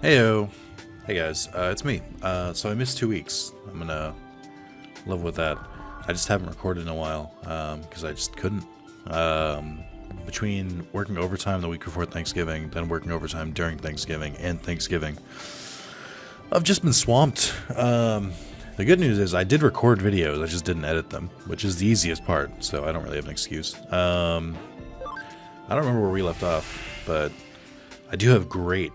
Heyo. Hey guys, it's me. So I missed 2 weeks. I'm gonna live with that. I just haven't recorded in a while, because I just couldn't. Between working overtime the week before Thanksgiving, then working overtime during Thanksgiving and Thanksgiving, I've just been swamped. The good news is I did record videos, I just didn't edit them, which is the easiest part, so I don't really have an excuse. I don't remember where we left off, but I do have great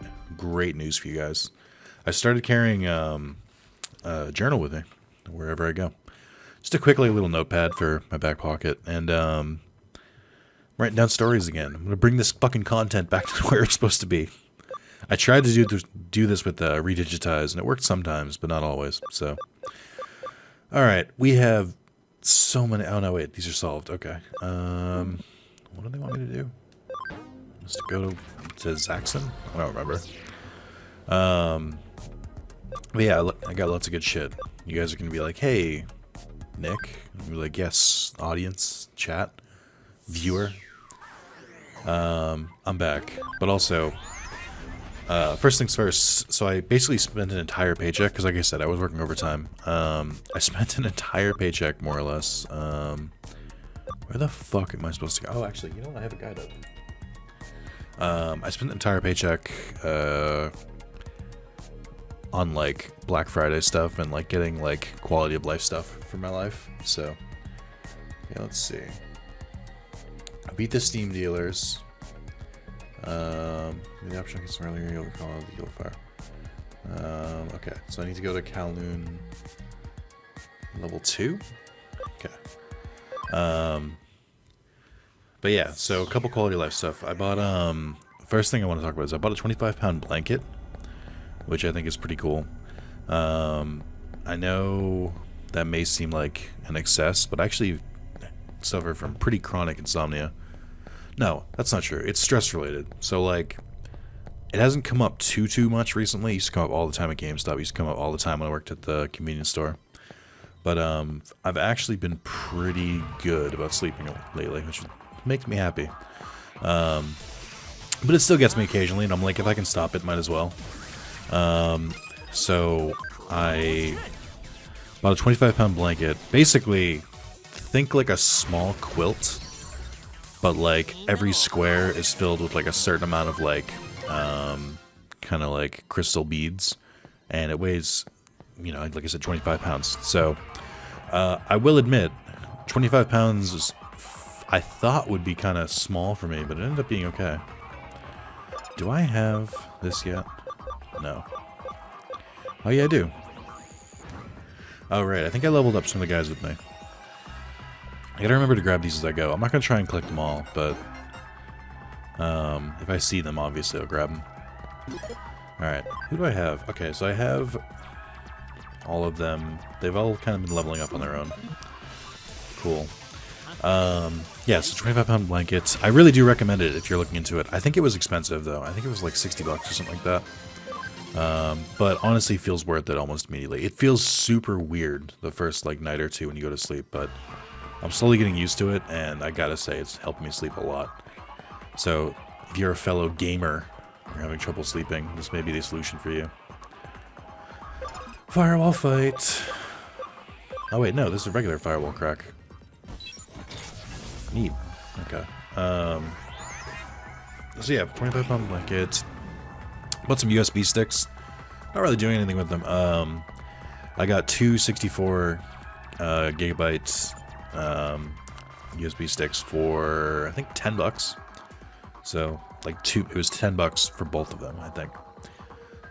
news for you guys. I started carrying a journal with me wherever I go. Just a quick little notepad for my back pocket, and writing down stories again. I'm gonna bring this fucking content back to where it's supposed to be. I tried to do this with Redigitize, and it worked sometimes, but not always. So, all right, we have so many. Oh no, wait, these are solved. Okay. What do they want me to do? Just go to Zaxxon? I don't remember. But yeah, I got lots of good shit. You guys are gonna be like, "Hey, Nick," I'm be like, "Yes, audience, chat, viewer." I'm back, but also, first things first. So I basically spent an entire paycheck because, like I said, I was working overtime. I spent an entire paycheck, more or less. Where the fuck am I supposed to go? Oh, actually, you know what? I have a guide up. I spent the entire paycheck on like Black Friday stuff and like getting like quality of life stuff for my life. So yeah, let's see. I beat the Steam dealers. The option gets earlier, you'll call it the Yield Fire. Okay, so I need to go to Kowloon level 2. Okay. But yeah, so a couple quality of life stuff. I bought first thing I want to talk about is I bought a 25-pound blanket, which I think is pretty cool. I know that may seem like an excess, but I actually suffer from pretty chronic insomnia. No, that's not true. It's stress related. So like, it hasn't come up too much recently. It used to come up all the time at GameStop. It used to come up all the time when I worked at the convenience store. But I've actually been pretty good about sleeping lately, which makes me happy. But it still gets me occasionally, and I'm like, if I can stop it, might as well. So I bought a 25-pound blanket. Basically, think like a small quilt, but like every square is filled with like a certain amount of like kind of like crystal beads, and it weighs, you know, like I said, 25 pounds. So I will admit 25 pounds is, I thought would be kind of small for me, but it ended up being okay. Do I have this yet? No. Oh yeah, I do. Oh right, I think I leveled up some of the guys with me. I gotta remember to grab these as I go. I'm not gonna try and collect them all, but if I see them, obviously I'll grab them. Alright, who do I have? Okay, so I have all of them. They've all kind of been leveling up on their own. Cool. Yeah, so 25-pound blankets. I really do recommend it if you're looking into it. I think it was expensive, though. I think it was like 60 bucks or something like that. But honestly feels worth it almost immediately. It feels super weird the first like night or two when you go to sleep, but I'm slowly getting used to it, and I gotta say it's helping me sleep a lot. So if you're a fellow gamer, you're having trouble sleeping, this may be the solution for you. Firewall fight. Oh wait, no, this is a regular firewall crack. Neat. Okay. So yeah, 25-pound blanket. Bought some USB sticks. Not really doing anything with them. I got two 64 gigabytes USB sticks for I think 10 bucks. So like it was 10 bucks for both of them, I think.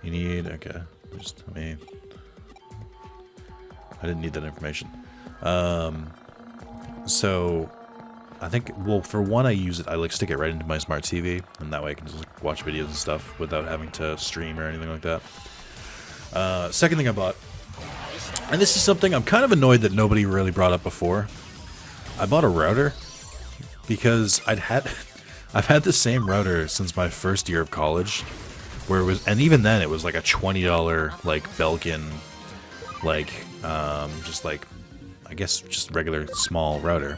You need, okay, just, I didn't need that information. So I think, well, for one, I use it, I like stick it right into my smart TV, and that way I can just like, watch videos and stuff without having to stream or anything like that. Second thing I bought, and this is something I'm kind of annoyed that nobody really brought up before. I bought a router because I've had the same router since my first year of college, where it was, and even then it was like a $20 like Belkin, like just like, I guess just regular small router.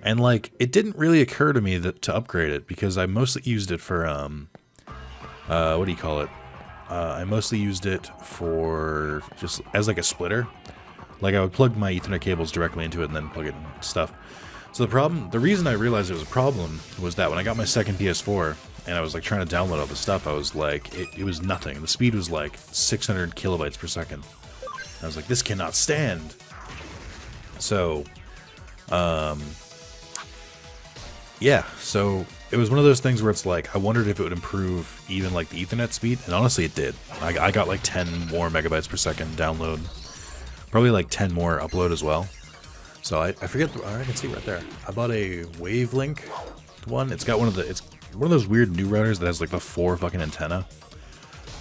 And like it didn't really occur to me that to upgrade it because I mostly used it for what do you call it? I mostly used it for just as like a splitter. Like I would plug my Ethernet cables directly into it and then plug it in stuff. So the reason I realized it was a problem was that when I got my second PS4 and I was like trying to download all the stuff, I was like, it was nothing. The speed was like 600 kilobytes per second. I was like, this cannot stand. So, yeah, so it was one of those things where it's like, I wondered if it would improve even like the Ethernet speed, and honestly it did. I got like 10 more megabytes per second download, probably like 10 more upload as well. So I forget, I can see right there. I bought a Wavelink one. It's got it's one of those weird new routers that has like the 4 fucking antenna.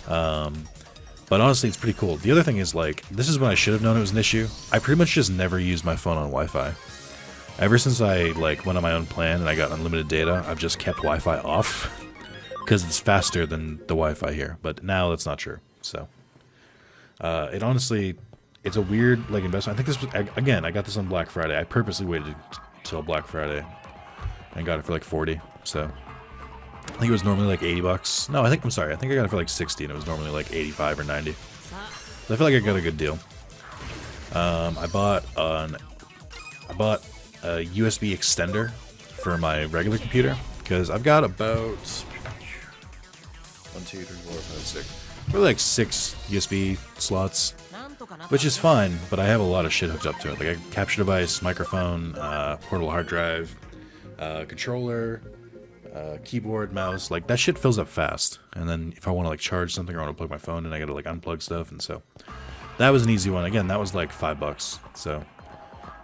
But honestly, it's pretty cool. The other thing is like, this is when I should have known it was an issue. I pretty much just never used my phone on Wi-Fi. Ever since I like went on my own plan and I got unlimited data, I've just kept Wi-Fi off because it's faster than the Wi-Fi here. But now that's not true. So it honestly, it's a weird like investment. I think this was, again, I got this on Black Friday. I purposely waited till Black Friday and got it for like 40. So I think it was normally like 80 bucks. No, I'm sorry. I think I got it for like 60 and it was normally like 85 or 90. So I feel like I got a good deal. I bought a USB extender for my regular computer because I've got about 1, 2, 3, 4, 5, 6, probably like 6 USB slots, which is fine, but I have a lot of shit hooked up to it. Like a capture device, microphone, portable hard drive, controller, keyboard, mouse. Like that shit fills up fast. And then if I want to like charge something or I want to plug my phone in, I gotta like unplug stuff. And so that was an easy one. Again, that was like $5. So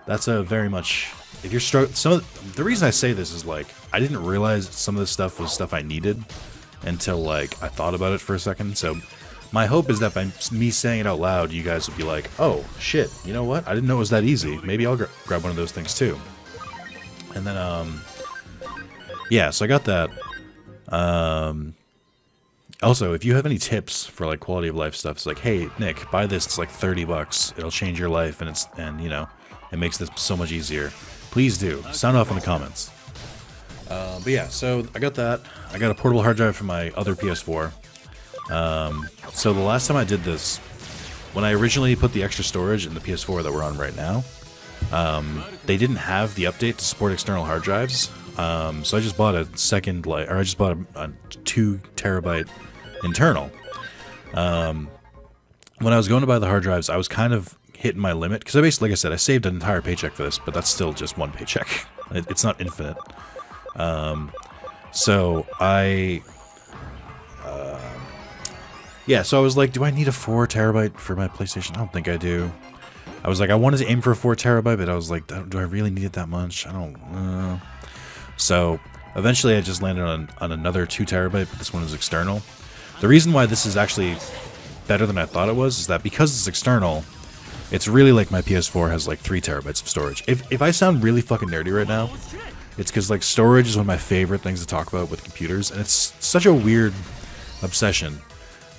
that's a very much, if you're the reason I say this is like, I didn't realize some of this stuff was stuff I needed until like I thought about it for a second. So my hope is that by me saying it out loud, you guys would be like, oh shit, you know what? I didn't know it was that easy. Maybe I'll grab one of those things too. And then, yeah, so I got that. Also, if you have any tips for like quality of life stuff, it's like, hey, Nick, buy this. It's like $30. It'll change your life, and you know, it makes this so much easier. Please do. Sound off in the comments. But yeah, so I got that. I got a portable hard drive for my other PS4. So the last time I did this, when I originally put the extra storage in the PS4 that we're on right now, they didn't have the update to support external hard drives. So I just bought a I just bought a 2 terabyte internal. When I was going to buy the hard drives, I was kind of hitting my limit because I basically, like I said, I saved an entire paycheck for this, but that's still just one paycheck. It's not infinite. So yeah, so I was like, do I need a 4 terabyte for my PlayStation? I don't think I do. I was like, I wanted to aim for a 4 terabyte, but I was like, do I really need it that much? I don't know. So eventually I just landed on another 2 terabyte, but this one is external. The reason why this is actually better than I thought it was is that because it's external, it's really like my PS4 has like 3 terabytes of storage. If I sound really fucking nerdy right now, it's because like storage is one of my favorite things to talk about with computers, and it's such a weird obsession.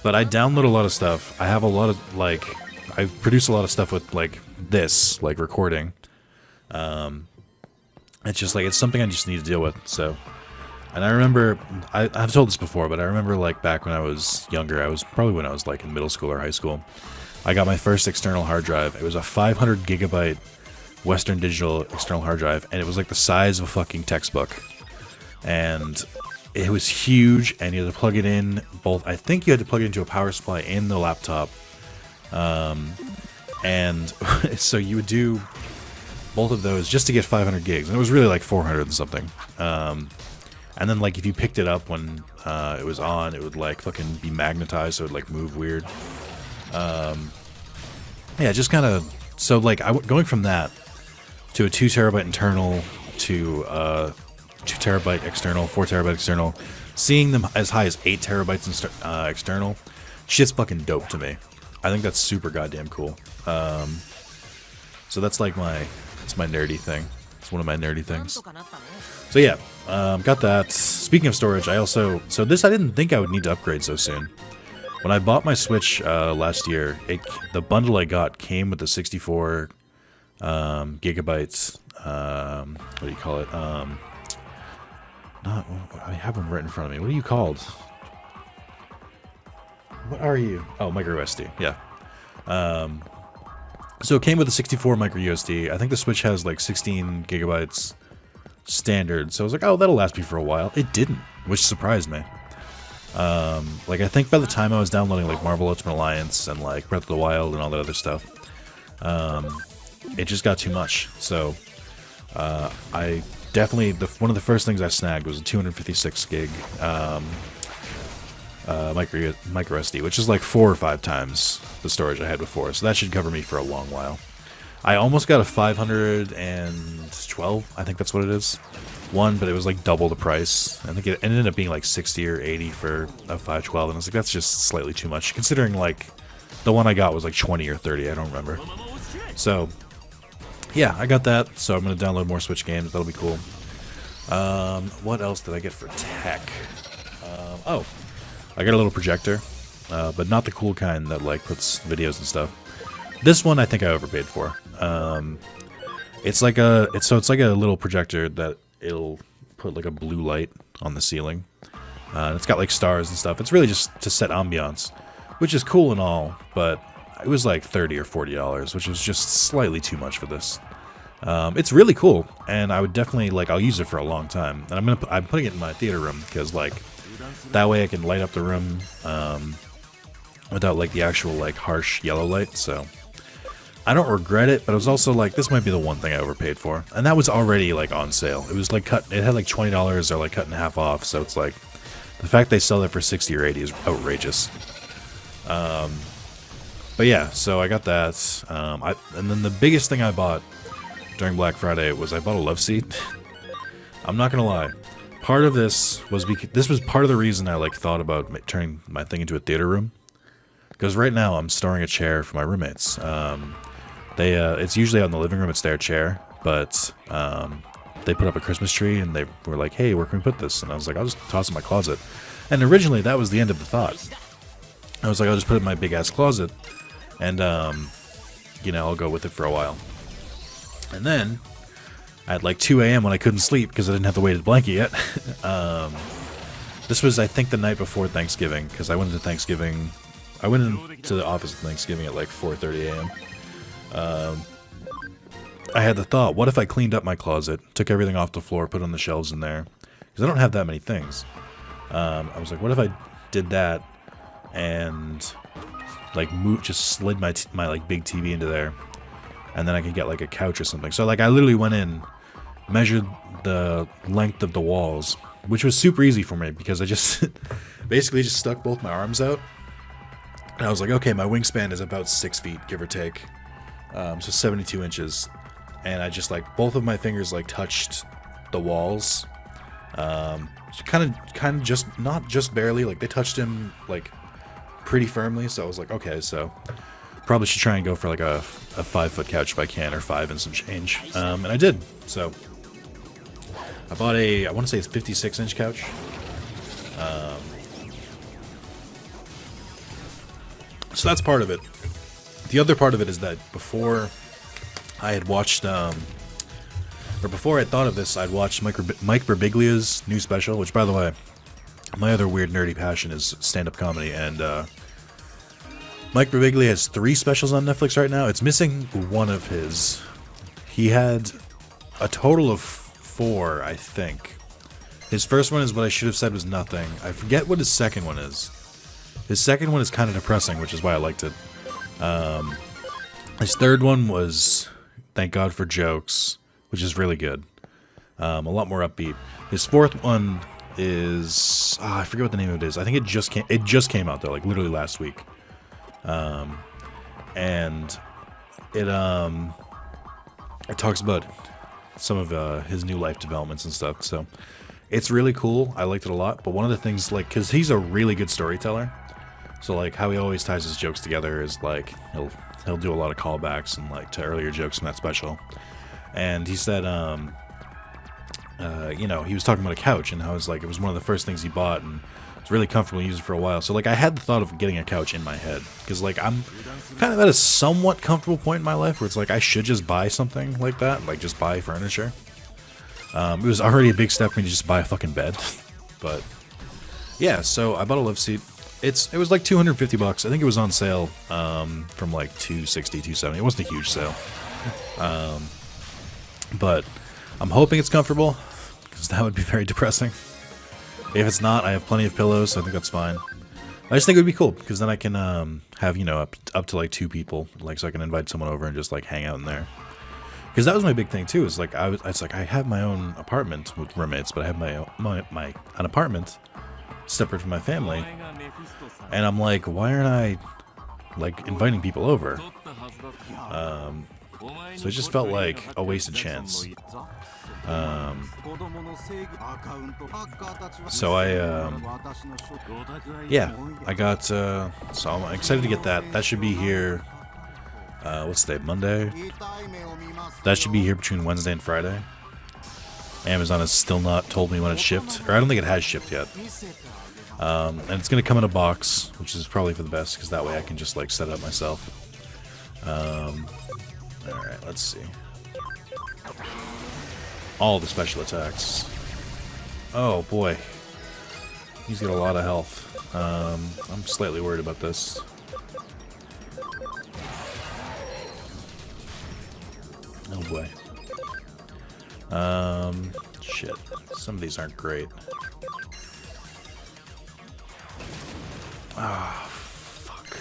But I download a lot of stuff. I have a lot of like, I produce a lot of stuff with like this, like recording. It's just like, it's something I just need to deal with. So, and I remember, I've told this before, but I remember like back when I was younger, probably when I was like in middle school or high school, I got my first external hard drive. It was a 500 gigabyte Western Digital external hard drive, and it was like the size of a fucking textbook. And it was huge, and you had to plug it in both. I think you had to plug it into a power supply and the laptop. And so you would do both of those just to get 500 gigs, and it was really like 400 and something. And then like if you picked it up when it was on, it would like fucking be magnetized, so it would like move weird. Yeah, just kind of, so like going from that to a 2 terabyte internal to 2 terabyte external, 4 terabyte external, seeing them as high as 8 terabytes external, shit's fucking dope to me. I think that's super goddamn cool. So that's like it's my nerdy thing. It's one of my nerdy things. So yeah, got that. Speaking of storage, so this I didn't think I would need to upgrade so soon. When I bought my Switch last year, the bundle I got came with the 64 gigabytes. What do you call it? I have them right in front of me. What are you called? What are you? Oh, micro SD. Yeah. So it came with a 64 micro USD. I think the Switch has like 16 gigabytes standard. So I was like, oh, that'll last me for a while. It didn't, which surprised me. Like I think by the time I was downloading like Marvel Ultimate Alliance and like Breath of the Wild and all that other stuff, it just got too much. So I definitely one of the first things I snagged was a 256 gig micro SD, which is like 4 or 5 times the storage I had before. So that should cover me for a long while. I almost got a 512, I think that's what it is. One, but it was like double the price. I think it ended up being like 60 or 80 for a 512, and I was like, that's just slightly too much, considering like the one I got was like 20 or 30, I don't remember. So, yeah, I got that, so I'm going to download more Switch games, that'll be cool. What else did I get for tech? Oh, I got a little projector, but not the cool kind that like puts videos and stuff. This one I think I overpaid for. It's like a little projector that it'll put like a blue light on the ceiling. It's got like stars and stuff. It's really just to set ambiance, which is cool and all, but it was like $30 or $40, which was just slightly too much for this. It's really cool, and I would definitely I'll use it for a long time. And I'm putting it in my theater room because like that way I can light up the room without like the actual like harsh yellow light. So I don't regret it, but it was also like, this might be the one thing I overpaid for. And that was already like on sale. It was like it had like $20 or like cut in half off. So it's like, the fact they sell it for 60 or 80 is outrageous. But yeah, so I got that. And then the biggest thing I bought during Black Friday was I bought a love seat. I'm not gonna lie. Part of this was because this was part of the reason I like thought about turning my thing into a theater room. Because right now I'm storing a chair for my roommates. It's usually out in the living room, it's their chair, but they put up a Christmas tree and they were like, hey, where can we put this? And I was like, I'll just toss it in my closet. And originally that was the end of the thought. I was like, I'll just put it in my big ass closet and, I'll go with it for a while. And then at like 2 a.m. when I couldn't sleep because I didn't have the weighted blanket yet, this was, I think, the night before Thanksgiving, because I went into the office at Thanksgiving at like 4:30 a.m. I had the thought, what if I cleaned up my closet, took everything off the floor, put it on the shelves in there? Because I don't have that many things. I was like, what if I did that and like just slid my like big TV into there, and then I could get like a couch or something. So like I literally went in, measured the length of the walls, which was super easy for me because I just basically just stuck both my arms out. And I was like, okay, my wingspan is about 6 feet, give or take. So 72 inches. And I just like, both of my fingers like touched the walls. Kind of just, not just barely, like they touched him like pretty firmly. So I was like, okay, so probably should try and go for like a 5-foot couch if I can, or 5 and some change. And I did. So I bought I want to say it's 56-inch couch. So that's part of it. The other part of it is that before I had watched, or before I thought of this, I'd watched Mike Birbiglia's new special, which, by the way, my other weird nerdy passion is stand-up comedy, and Mike Birbiglia has 3 specials on Netflix right now. It's missing one of his. He had a total of 4, I think. His first one is what I should have said was nothing. I forget what his second one is. His second one is kind of depressing, which is why I liked it. His third one was Thank God for Jokes, which is really good. A lot more upbeat. His fourth one is I forget what the name of it is. I think it just came out though, like literally last week. And it talks about some of his new life developments and stuff. So it's really cool. I liked it a lot. But one of the things, like, because he's a really good storyteller. So like how he always ties his jokes together is like he'll do a lot of callbacks and like to earlier jokes from that special. And he said, he was talking about a couch and how it was one of the first things he bought and it's really comfortable to use it for a while. So like I had the thought of getting a couch in my head because like I'm kind of at a somewhat comfortable point in my life where it's like I should just buy something like that, like just buy furniture. It was already a big step for me to just buy a fucking bed, but yeah. So I bought a love seat. it was like 250 bucks. I think it was on sale from like 260, 270. It wasn't a huge sale. But I'm hoping it's comfortable, because that would be very depressing. If it's not, I have plenty of pillows, so I think that's fine. I just think it would be cool, because then I can have, you know, up to like 2 people, like, so I can invite someone over and just like hang out in there. Because that was my big thing too. Is like I have my own apartment with roommates, but I have an apartment separate from my family, and I'm like, why aren't I like inviting people over? So it just felt like a wasted chance. So I got, so I'm excited to get that. That should be here, what's the day, Monday? That should be here between Wednesday and Friday. Amazon has still not told me when it's shipped, or I don't think it has shipped yet. And it's going to come in a box, which is probably for the best, because that way I can just like set it up myself. Alright, let's see. All the special attacks. Oh boy. He's got a lot of health. I'm slightly worried about this. Oh boy. Shit. Some of these aren't great. Ah, fuck.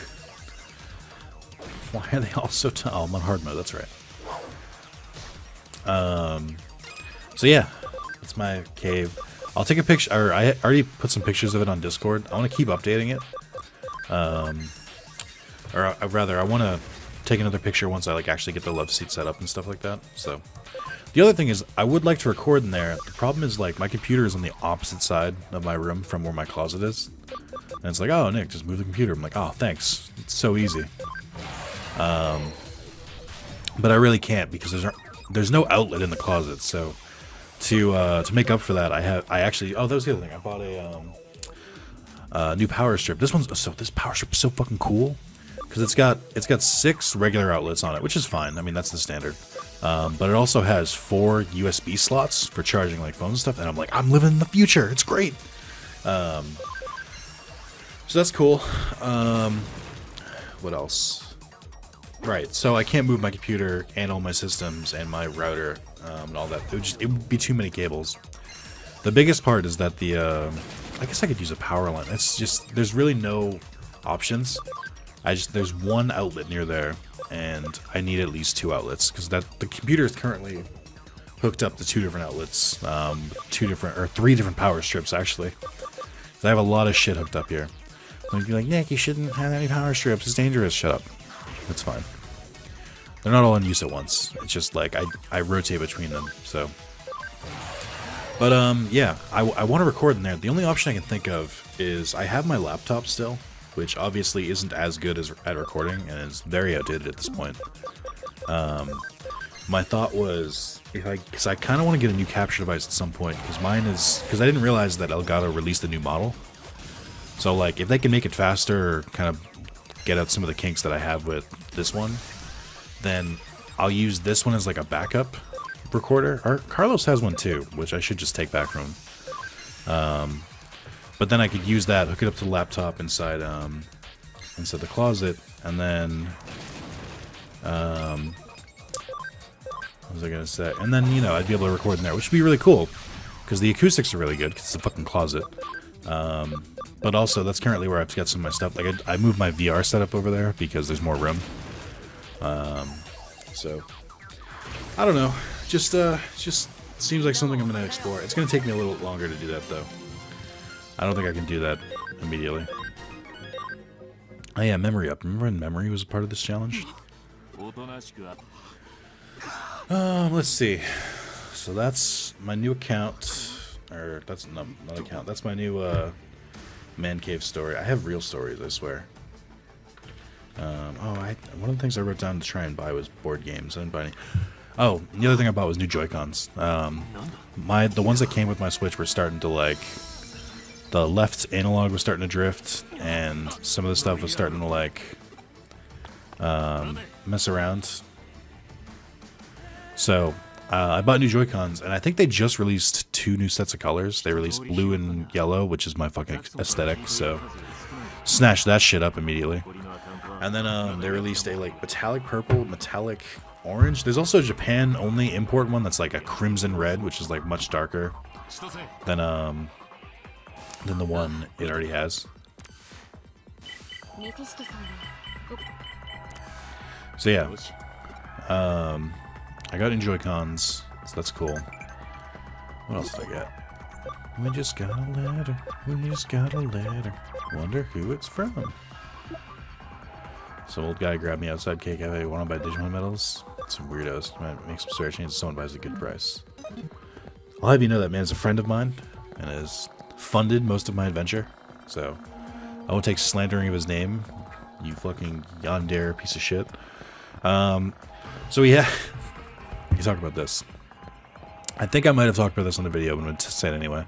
Why are they all so tough? Oh, I'm on hard mode, that's right. So yeah, that's my cave. I'll take a picture, or I already put some pictures of it on Discord. I want to keep updating it. Or rather, I want to take another picture once I like actually get the love seat set up and stuff like that. So the other thing is, I would like to record in there. The problem is, like, my computer is on the opposite side of my room from where my closet is. And it's like, oh, Nick, just move the computer. I'm like, oh, thanks. It's so easy. But I really can't, because there's no outlet in the closet. So to make up for that, I actually, oh, that was the other thing. I bought a new power strip. This power strip is so fucking cool, because it's got 6 regular outlets on it, which is fine. I mean, that's the standard. But it also has 4 USB slots for charging like phones and stuff, and I'm like, I'm living in the future. It's great. So that's cool. What else? Right, so I can't move my computer and all my systems and my router and all that. It would be too many cables. The biggest part is that I guess I could use a power line. It's just, there's really no options. There's one outlet near there, and I need at least 2 outlets, because the computer is currently hooked up to 2 different outlets, 3 different power strips actually. So I have a lot of shit hooked up here. You'd be like, Nick, you shouldn't have any power strips. It's dangerous. Shut up. It's fine. They're not all in use at once. It's just like I rotate between them. So, but yeah, I want to record in there. The only option I can think of is I have my laptop still, which obviously isn't as good at recording and is very outdated at this point. My thought was, because I kind of want to get a new capture device at some point, because I didn't realize that Elgato released a new model. So like, if they can make it faster or kind of get out some of the kinks that I have with this one, then I'll use this one as like a backup recorder. Or Carlos has one too, which I should just take back from him. But then I could use that, hook it up to the laptop inside the closet, and then what was I gonna say? And then, you know, I'd be able to record in there, which would be really cool, because the acoustics are really good, because it's a fucking closet. But also, that's currently where I've got some of my stuff. Like, I moved my VR setup over there because there's more room. So, I don't know. Just seems like something I'm going to explore. It's going to take me a little longer to do that, though. I don't think I can do that immediately. Oh yeah, memory up. Remember when memory was a part of this challenge? Let's see. So that's my new account. Or, that's not account. That's my new, man cave story. I have real stories, I swear. One of the things I wrote down to try and buy was board games. I didn't buy any. Oh, the other thing I bought was new Joy-Cons. The ones that came with my Switch were starting to, like, the left analog was starting to drift, and some of the stuff was starting to, like, mess around. So, I bought new Joy-Cons, and I think they just released 2 new sets of colors. They released blue and yellow, which is my fucking aesthetic, so snatched that shit up immediately. And then they released a like metallic purple, metallic orange. There's also a Japan only import one that's like a crimson red, which is like much darker than the one it already has. So yeah, I got Enjoy Cons, so that's cool. What else did I get? We just got a letter. We just got a letter. Wonder who it's from. Some old guy grabbed me outside K-Cafe. Want to buy Digimon medals? Some weirdos. Might make some searching so someone buys a good price. I'll have you know that man's a friend of mine and has funded most of my adventure. So I won't take slandering of his name. You fucking yandere piece of shit. So yeah, we can talk about this. I think I might have talked about this on the video, but I'm going to say it anyway.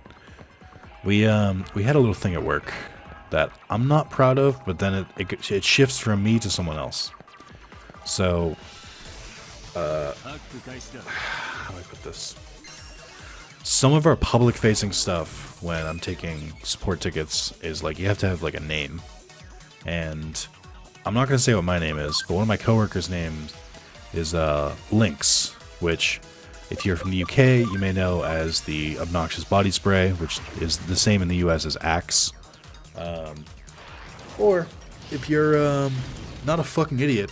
We had a little thing at work that I'm not proud of, but then it shifts from me to someone else. So, how do I put this? Some of our public-facing stuff when I'm taking support tickets is like you have to have like a name, and I'm not going to say what my name is, but one of my coworkers' names is Lynx, which, if you're from the UK, you may know as the obnoxious body spray, which is the same in the US as Axe. Or, if you're not a fucking idiot,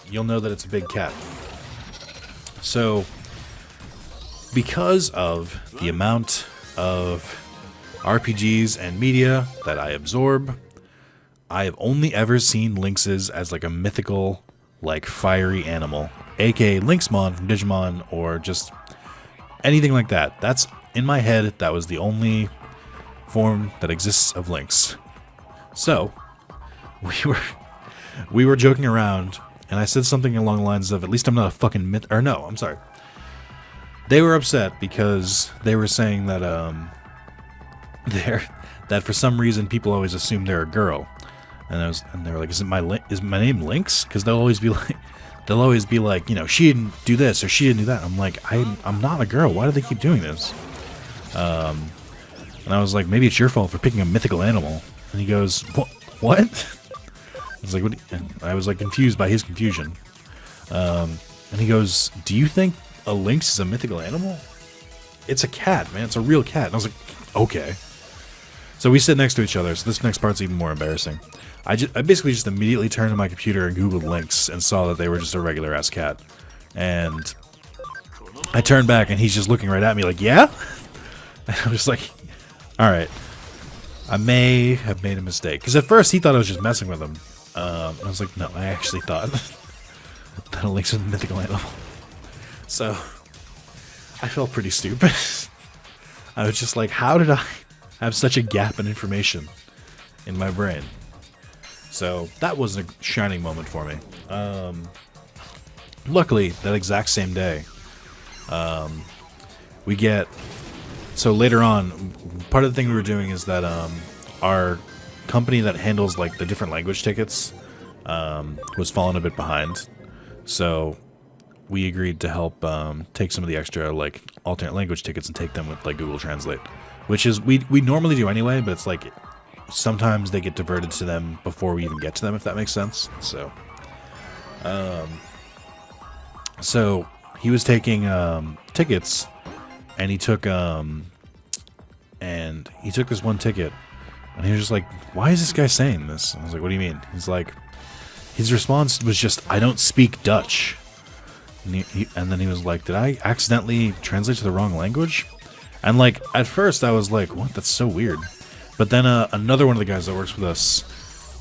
you'll know that it's a big cat. So, because of the amount of RPGs and media that I absorb, I have only ever seen lynxes as like a mythical, like fiery animal, aka Lynxmon from Digimon, or just anything like that. That's in my head. That was the only form that exists of lynx. So we were joking around, and I said something along the lines of, "At least I'm not a fucking myth." Or no, I'm sorry. They were upset because they were saying that that for some reason people always assume they're a girl, and they were like, "Is my name Lynx?" Because they'll always be like, you know, she didn't do this or she didn't do that. I'm like, I'm not a girl. Why do they keep doing this? And I was like, maybe it's your fault for picking a mythical animal. And he goes, what? I was like, what? And I was like confused by his confusion. And he goes, do you think a lynx is a mythical animal? It's a cat, man. It's a real cat. And I was like, okay. So we sit next to each other. So this next part's even more embarrassing. I basically just immediately turned to my computer and Googled lynx and saw that they were just a regular ass cat. And I turned back and he's just looking right at me like, yeah? And I'm just like, alright. I may have made a mistake. Because at first he thought I was just messing with him. I was like, no, I actually thought that a lynx was a mythical animal. So, I felt pretty stupid. I was just like, how did I have such a gap in information in my brain? So, that was a shining moment for me. Luckily, that exact same day, we get... So later on, part of the thing we were doing is that our company that handles like the different language tickets was falling a bit behind. So we agreed to help take some of the extra like alternate language tickets and take them with like Google Translate, which is we normally do anyway, but it's like sometimes they get diverted to them before we even get to them, if that makes sense. So so he was taking tickets, and he took this one ticket, and he was just like, why is this guy saying this? And I was like, what do you mean? He's like, his response was just, I don't speak Dutch. And then he was like, did I accidentally translate to the wrong language? And like, at first I was like, what? That's so weird. But then another one of the guys that works with us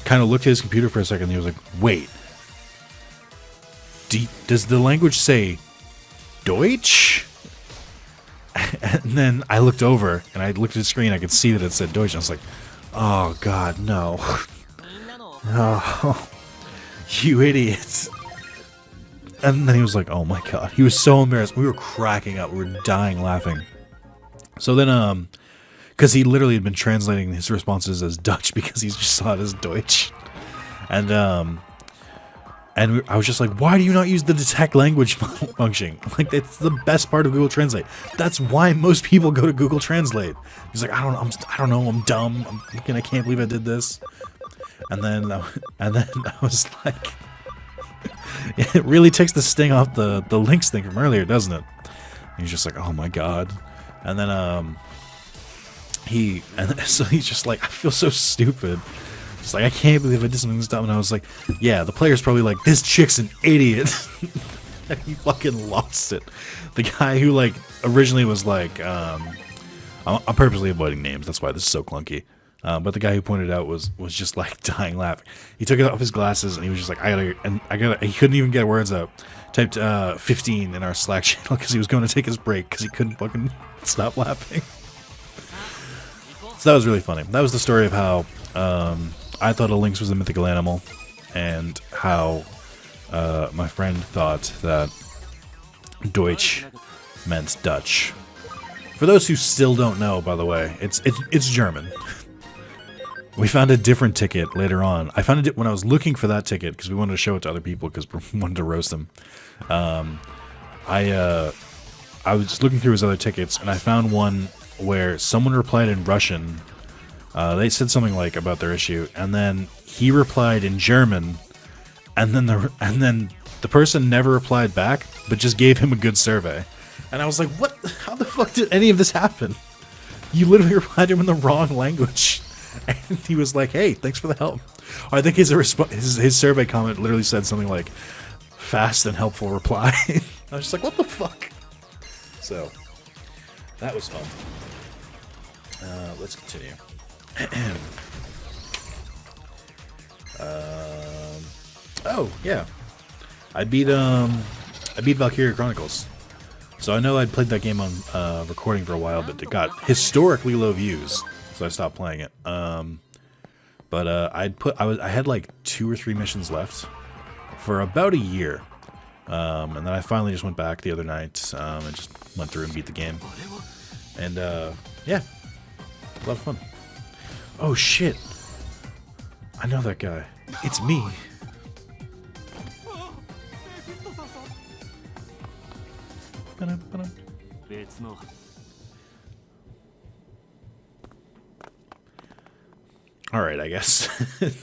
kind of looked at his computer for a second, and he was like, wait, does the language say Deutsch? And then I looked over, and I looked at the screen, I could see that it said Deutsch, and I was like, oh god, no. Oh, you idiots. And then he was like, oh my god. He was so embarrassed. We were cracking up. We were dying laughing. So then, because he literally had been translating his responses as Dutch because he just saw it as Deutsch. And I was just like, why do you not use the detect language function? Like, it's the best part of Google Translate. That's why most people go to Google Translate. He's like, I don't know, I'm dumb. I can't believe I did this. And then I was like, it really takes the sting off the Link's thing from earlier, doesn't it? And he's just like, oh my god. And then so he's just like, I feel so stupid. It's like, I can't believe I did something this dumb. And I was like, yeah, the player's probably like, this chick's an idiot. And he fucking lost it. The guy who like originally was like, I'm purposely avoiding names. That's why this is so clunky. But the guy who pointed out was just like dying laughing. He took off his glasses and he was just like, I gotta. He couldn't even get words out. Typed 15 in our Slack channel because he was going to take his break because he couldn't fucking stop laughing. So that was really funny. That was the story of how I thought a lynx was a mythical animal, and how my friend thought that Deutsch meant Dutch. For those who still don't know, by the way, it's German. We found a different ticket later on. I found it when I was looking for that ticket because we wanted to show it to other people because we wanted to roast them. I was looking through his other tickets and I found one where someone replied in Russian. They said something like about their issue, and then he replied in German, and then the person never replied back, but just gave him a good survey. And I was like, what? How the fuck did any of this happen? You literally replied to him in the wrong language. And he was like, hey, thanks for the help. Or I think his survey comment literally said something like, fast and helpful reply. I was just like, what the fuck? So, that was fun. Let's continue. Oh, yeah. I beat Valkyria Chronicles. So I know I'd played that game on recording for a while, but it got historically low views, so I stopped playing it. But I had like 2 or 3 missions left for about a year, and then I finally just went back the other night and just went through and beat the game. And yeah, a lot of fun. Oh shit! I know that guy. It's me. Alright, I guess. What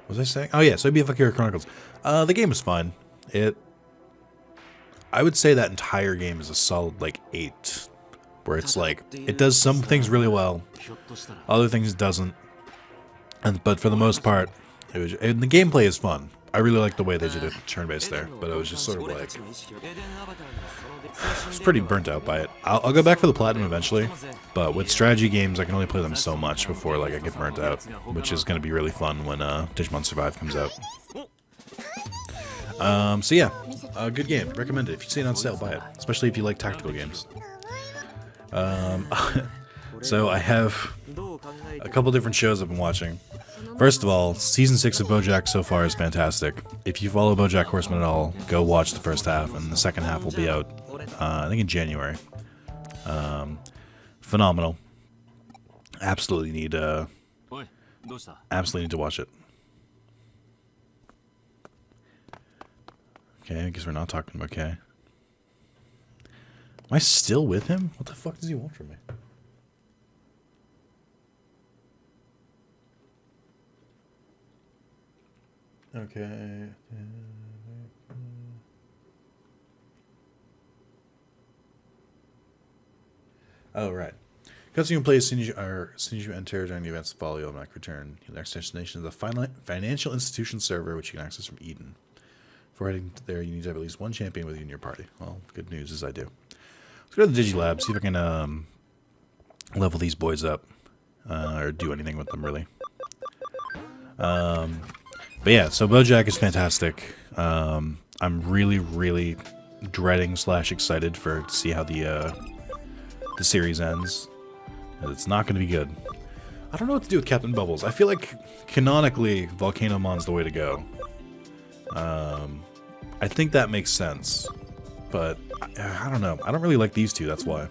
was I saying? Oh yeah, so it'd be Valkyria Chronicles. The game is fun. I would say that entire game is a solid like 8, where it's like it does some things really well, other things it doesn't. But for the most part, and the gameplay is fun. I really like the way they did it turn-based there, but it was just sort of like I was pretty burnt out by it. I'll go back for the platinum eventually, but with strategy games, I can only play them so much before like I get burnt out, which is going to be really fun when Digimon Survive comes out. So yeah, good game. Recommend it. If you see it on sale, buy it. Especially if you like tactical games. So I have a couple different shows I've been watching. First of all, Season 6 of BoJack so far is fantastic. If you follow BoJack Horseman at all, go watch the first half, and the second half will be out, I think in January. Phenomenal. Absolutely need to watch it. Okay, I guess we're not talking about Kay. Am I still with him? What the fuck does he want from me? Okay. Oh, right. Continue to play as soon as you enter during the events that follow the automatic return. The next destination is the financial institution server, which you can access from Eden. Before heading there, you need to have at least one champion with you in your party. Well, good news is I do. Let's go to the Digilab, see if I can level these boys up, or do anything with them, really. But yeah, so BoJack is fantastic. I'm really, really dreading / excited to see how the series ends. It's not going to be good. I don't know what to do with Captain Bubbles. I feel like canonically Volcanomon's the way to go. I think that makes sense, but I don't know. I don't really like these two. That's why.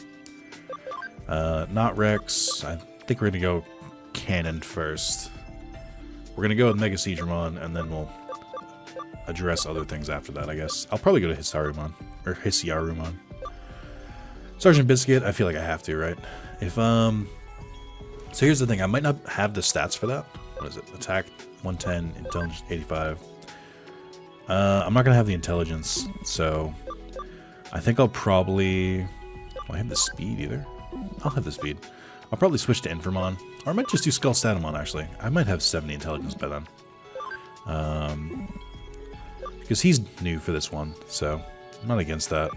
Not Rex. I think we're going to go Canon first. We're going to go with Mega Seedramon, and then we'll address other things after that, I guess. I'll probably go to Hisarumon. Or Hisiarumon. Sergeant Biscuit, I feel like I have to, right? If, So here's the thing. I might not have the stats for that. What is it? Attack 110, Intelligence 85. I'm not going to have the Intelligence, so I think I'll probably... Do I have the Speed either? I'll have the Speed. I'll probably switch to Infamon. Or I might just do Skull Statamon, actually. I might have 70 Intelligence by then. Because he's new for this one, so I'm not against that.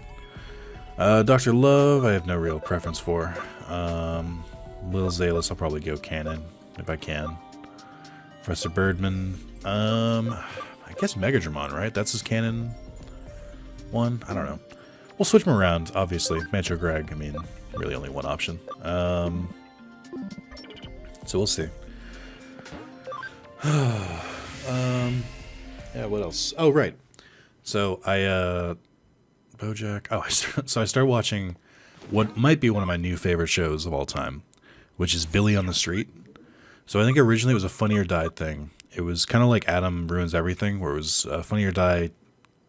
Dr. Love, I have no real preference for. Lil Zalis, I'll probably go Canon, if I can. Professor Birdman, I guess Megadramon, right? That's his Canon one? I don't know. We'll switch him around, obviously. Metro Greg, I mean, really only one option. So we'll see. Yeah, what else? Oh, right. So I, Bojack. Oh, so I started watching what might be one of my new favorite shows of all time, which is Billy on the Street. So I think originally it was a Funny or Die thing. It was kind of like Adam Ruins Everything, where it was a Funny or Die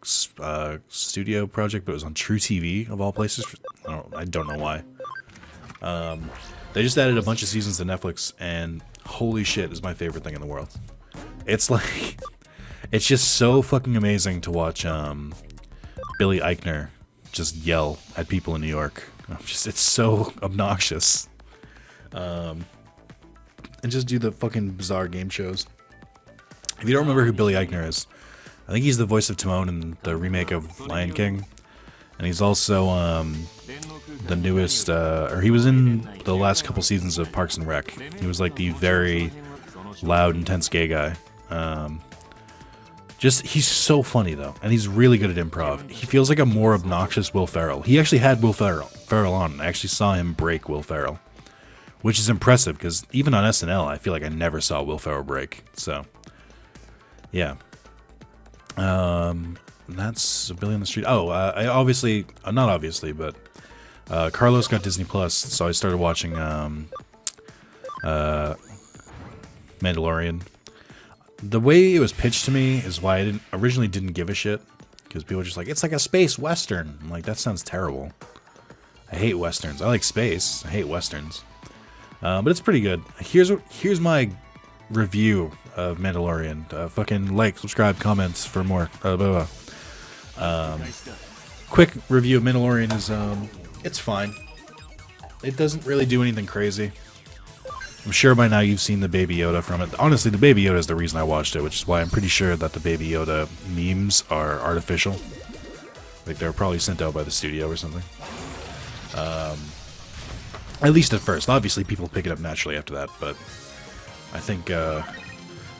studio project, but it was on True TV of all places. I don't know why. They just added a bunch of seasons to Netflix, and holy shit, is my favorite thing in the world. It's like, it's just so fucking amazing to watch Billy Eichner just yell at people in New York. It's so obnoxious. And just do the fucking bizarre game shows. If you don't remember who Billy Eichner is, I think he's the voice of Timon in the remake of Lion King. And he's also the newest, or he was in the last couple seasons of Parks and Rec. He was like the very loud, intense gay guy. He's so funny though, and he's really good at improv. He feels like a more obnoxious Will Ferrell. He actually had Will Ferrell on. I actually saw him break Will Ferrell, which is impressive because even on SNL, I feel like I never saw Will Ferrell break. So, yeah. That's a Billy on the Street. Oh, I obviously, not obviously, but Carlos got Disney Plus, so I started watching Mandalorian. The way it was pitched to me is why I originally didn't give a shit, because people were just like, it's like a space western. I'm like, that sounds terrible. I hate westerns. I like space. I hate westerns. But it's pretty good. Here's my review of Mandalorian. Fucking like, subscribe, comments for more. Quick review of Mandalorian is, it's fine. It doesn't really do anything crazy. I'm sure by now you've seen the Baby Yoda from it. Honestly, the Baby Yoda is the reason I watched it, which is why I'm pretty sure that the Baby Yoda memes are artificial. Like, they're probably sent out by the studio or something. At least at first. Obviously, people pick it up naturally after that, but I think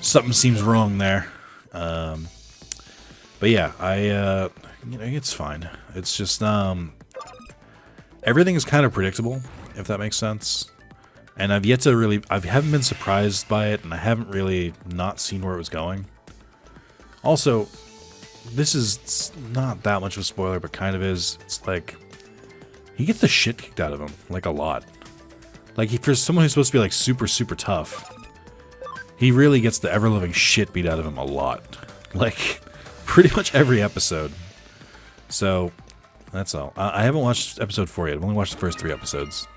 something seems wrong there. But yeah, it's fine. It's just, everything is kind of predictable, if that makes sense. And I haven't been surprised by it, and I haven't really not seen where it was going. Also, this is not that much of a spoiler, but kind of is. It's like, he gets the shit kicked out of him, like a lot. Like, for someone who's supposed to be like super, super tough, he really gets the ever-loving shit beat out of him a lot. Like, pretty much every episode. So, that's all. I haven't watched episode 4 yet. I've only watched the first 3 episodes.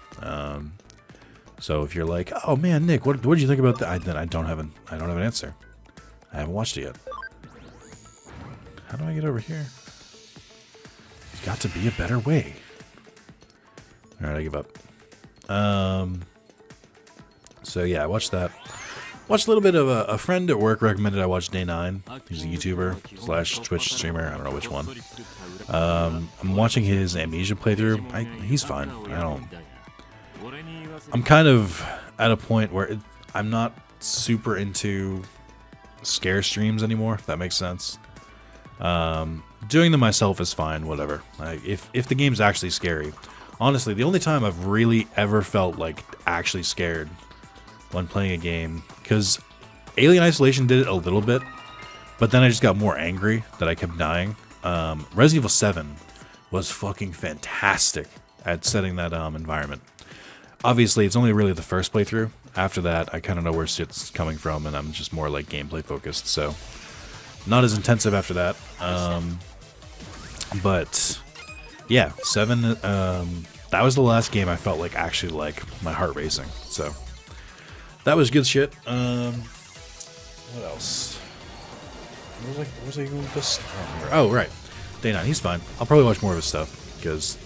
So if you're like, oh man, Nick, what did you think about that? Then I don't have an answer. I haven't watched it yet. How do I get over here? There's got to be a better way. All right, I give up. So yeah, I watched that. Watched a little bit of a friend at work recommended I watch Day 9. He's a YouTuber / Twitch streamer. I don't know which one. I'm watching his Amnesia playthrough. He's fine. I'm kind of at a point where I'm not super into scare streams anymore, if that makes sense. Doing them myself is fine, whatever. If the game's actually scary. Honestly, the only time I've really ever felt like actually scared when playing a game, because Alien Isolation did it a little bit, but then I just got more angry that I kept dying. Resident Evil 7 was fucking fantastic at setting that environment. obviously, it's only really the first playthrough. After that, I kind of know where shit's coming from, and I'm just more like gameplay focused. So, not as intensive after that. But yeah, 7. That was the last game I felt like actually like my heart racing. So that was good shit. What else? What was I going with this? Oh, right. Day 9. He's fine. I'll probably watch more of his stuff because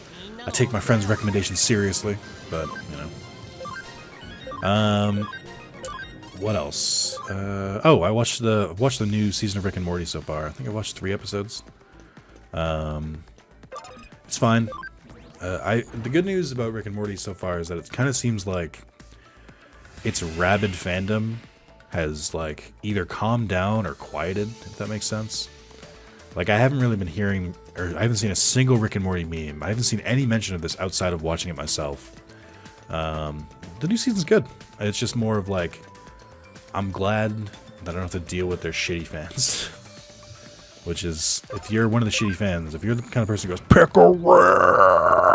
I take my friend's recommendations seriously. But you know. What else? Oh, I watched the new season of Rick and Morty so far. I think I watched 3 episodes. It's fine. The good news about Rick and Morty so far is that it kind of seems like its rabid fandom has like either calmed down or quieted, if that makes sense. Like I haven't really been hearing, or I haven't seen a single Rick and Morty meme. I haven't seen any mention of this outside of watching it myself. The new season's good. It's just more of like, I'm glad that I don't have to deal with their shitty fans. Which is, if you're one of the shitty fans, if you're the kind of person who goes, Pickle Rick!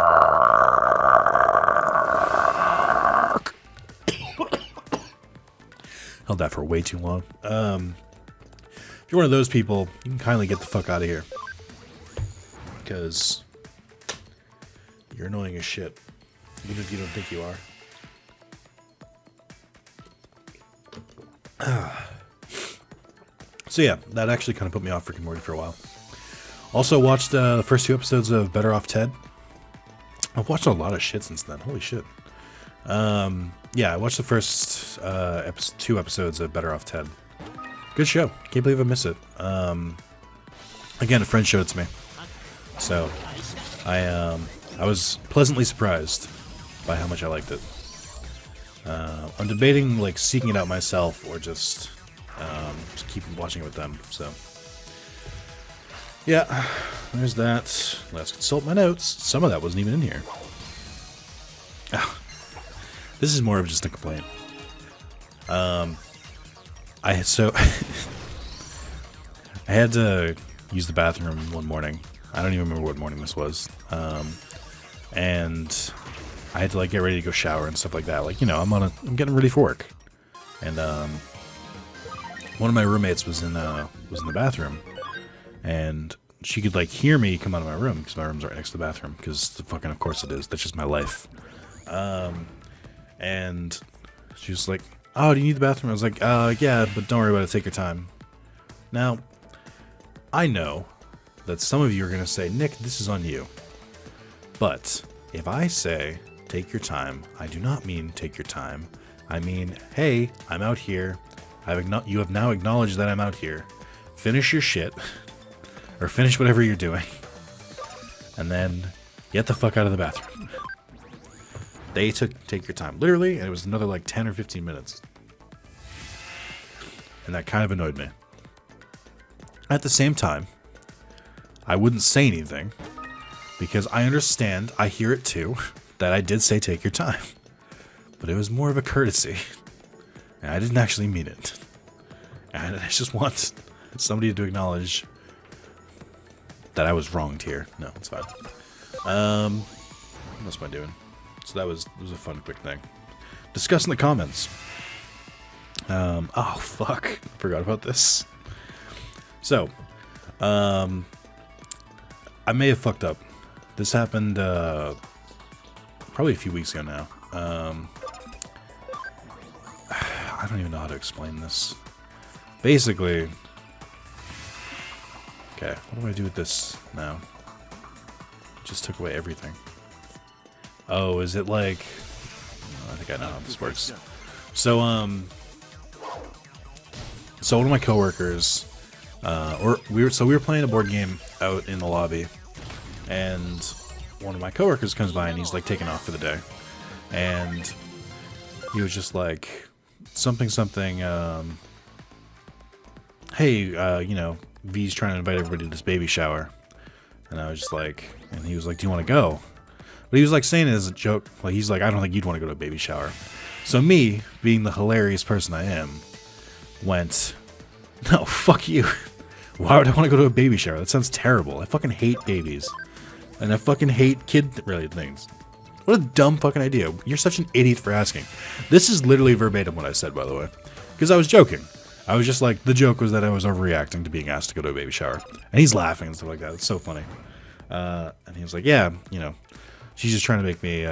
Held that for way too long. If you're one of those people, you can kindly get the fuck out of here. Because you're annoying as shit. Even if you don't think you are. So yeah, that actually kind of put me off Rick and Morty for a while. Also watched the first 2 episodes of Better Off Ted. I've watched a lot of shit since then. Holy shit. Yeah, I watched the first 2 episodes of Better Off Ted. Good show. Can't believe I missed it. Again, a friend showed it to me. So I was pleasantly surprised by how much I liked it. I'm debating like seeking it out myself or just keep watching it with them. So yeah, there's that. Let's consult my notes. Some of that wasn't even in here. This is more of just a complaint. I had to use the bathroom one morning. I don't even remember what morning this was. And I had to like get ready to go shower and stuff like that. Like, you know, I'm getting ready for work. And one of my roommates was in the bathroom, and she could like hear me come out of my room because my room's right next to the bathroom. Because fucking, of course it is. That's just my life. And she was like, "Oh, do you need the bathroom?" I was like, "Yeah, but don't worry about it. Take your time." Now, I know that some of you are gonna say, "Nick, this is on you." But if I say take your time, I do not mean take your time. I mean, hey, I'm out here. You have now acknowledged that I'm out here. Finish your shit. Or finish whatever you're doing. And then get the fuck out of the bathroom. They take your time. Literally, and it was another like 10 or 15 minutes. And that kind of annoyed me. At the same time, I wouldn't say anything. Because I understand, I hear it too, that I did say take your time. But it was more of a courtesy. And I didn't actually mean it. And I just want somebody to acknowledge that I was wronged here. No, it's fine. What else am I doing? So that was a fun, quick thing. Discuss in the comments. Oh, fuck. Forgot about this. So, I may have fucked up. This happened, probably a few weeks ago now. I don't even know how to explain this. Basically... Okay, what do I do with this now? Just took away everything. Oh, is it like... I think I know how this works. So, so one of my coworkers... we were playing a board game out in the lobby. And one of my coworkers comes by and he's like taking off for the day. And he was just like... something, hey, you know, V's trying to invite everybody to this baby shower. And I was just like, and he was like, do you want to go? But he was like saying it as a joke. Like, he's like, I don't think you'd want to go to a baby shower. So me, being the hilarious person I am, went, no, fuck you. Why would I want to go to a baby shower? That sounds terrible. I fucking hate babies. And I fucking hate kid-related things. What a dumb fucking idea. You're such an idiot for asking. This is literally verbatim what I said, by the way. Because I was joking. I was just like, the joke was that I was overreacting to being asked to go to a baby shower. And he's laughing and stuff like that. It's so funny. And he was like, yeah, you know, she's just trying to make me,